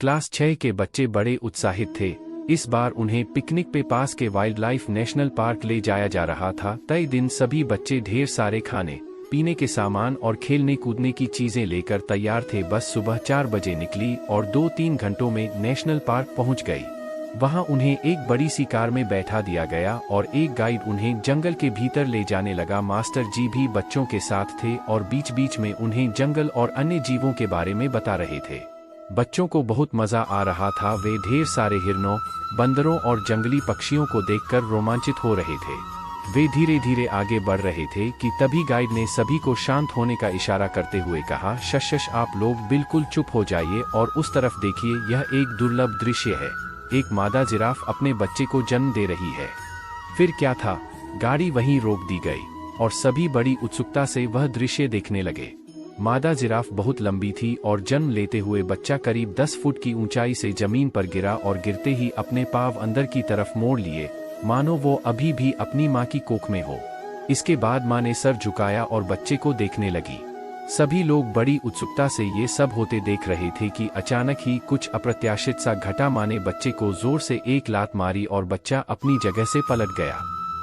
Class 6 के बच्चे बड़े उत्साहित थे। इस बार उन्हें पिकनिक पे पास के वाइल्ड लाइफ नेशनल पार्क ले जाया जा रहा था। तय दिन सभी बच्चे ढेर सारे खाने पीने के सामान और खेलने कूदने की चीजें लेकर तैयार थे। बस सुबह 4 बजे निकली और 2-3 घंटों में नेशनल पार्क पहुंच गई। वहां उन्हें एक बड़ी सी कार में बैठा दिया गया और एक गाइड उन्हें जंगल के भीतर ले जाने लगा। मास्टर जी भी बच्चों के साथ थे और बीच बीच में उन्हें जंगल और अन्य जीवों के बारे में बता रहे थे। बच्चों को बहुत मजा आ रहा था। वे ढेर सारे हिरणों, बंदरों और जंगली पक्षियों को देखकर रोमांचित हो रहे थे। वे धीरे धीरे आगे बढ़ रहे थे कि तभी गाइड ने सभी को शांत होने का इशारा करते हुए कहा, शश आप लोग बिल्कुल चुप हो जाइए और उस तरफ देखिए, यह एक दुर्लभ दृश्य है। एक मादा जिराफ अपने बच्चे को जन्म दे रही है। फिर क्या था, गाड़ी वहीं रोक दी गई और सभी बड़ी उत्सुकता से वह दृश्य देखने लगे। मादा जिराफ बहुत लंबी थी और जन्म लेते हुए बच्चा करीब 10 फुट की ऊंचाई से जमीन पर गिरा और गिरते ही अपने पांव अंदर की तरफ मोड़ लिए, मानो वो अभी भी अपनी मां की कोख में हो। इसके बाद मां ने सर झुकाया और बच्चे को देखने लगी। सभी लोग बड़ी उत्सुकता से ये सब होते देख रहे थे कि अचानक ही कुछ अप्रत्याशित सा घटा। मां ने बच्चे को जोर से एक लात मारी और बच्चा अपनी जगह से पलट गया।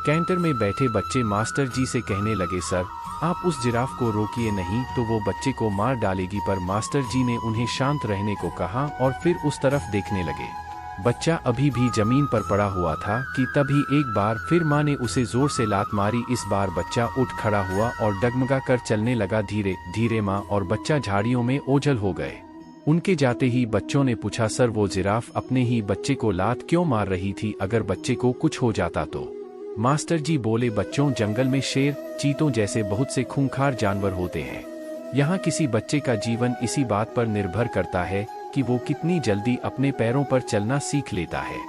कैंटर में बैठे बच्चे मास्टर जी से कहने लगे, सर आप उस जिराफ को रोकिए, नहीं तो वो बच्चे को मार डालेगी। पर मास्टर जी ने उन्हें शांत रहने को कहा और फिर उस तरफ देखने लगे। बच्चा अभी भी जमीन पर पड़ा हुआ था कि तभी एक बार फिर मां ने उसे जोर से लात मारी। इस बार बच्चा उठ खड़ा हुआ और डगमगा कर चलने लगा। धीरे धीरे मां और बच्चा झाड़ियों में ओझल हो गए। उनके जाते ही बच्चों ने पूछा, सर वो जिराफ अपने ही बच्चे को लात क्यों मार रही थी? अगर बच्चे को कुछ हो जाता तो? मास्टर जी बोले, बच्चों जंगल में शेर, चीतों जैसे बहुत से खूंखार जानवर होते हैं। यहाँ किसी बच्चे का जीवन इसी बात पर निर्भर करता है कि वो कितनी जल्दी अपने पैरों पर चलना सीख लेता है।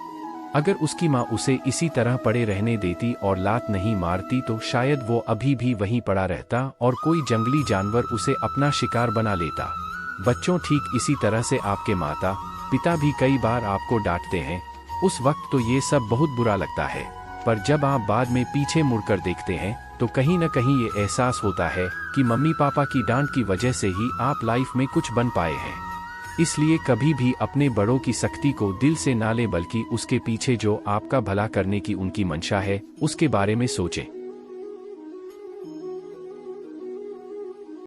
अगर उसकी माँ उसे इसी तरह पड़े रहने देती और लात नहीं मारती तो शायद वो अभी भी वहीं पड़ा रहता और कोई जंगली जानवर उसे अपना शिकार बना लेता। बच्चों, ठीक इसी तरह से आपके माता पिता भी कई बार आपको डांटते हैं। उस वक्त तो ये सब बहुत बुरा लगता है, पर जब आप बाद में पीछे मुड़कर देखते हैं तो कहीं न कहीं ये एहसास होता है कि मम्मी पापा की डांट की वजह से ही आप लाइफ में कुछ बन पाए हैं। इसलिए कभी भी अपने बड़ों की सख्ती को दिल से ना लें, बल्कि उसके पीछे जो आपका भला करने की उनकी मंशा है उसके बारे में सोचें।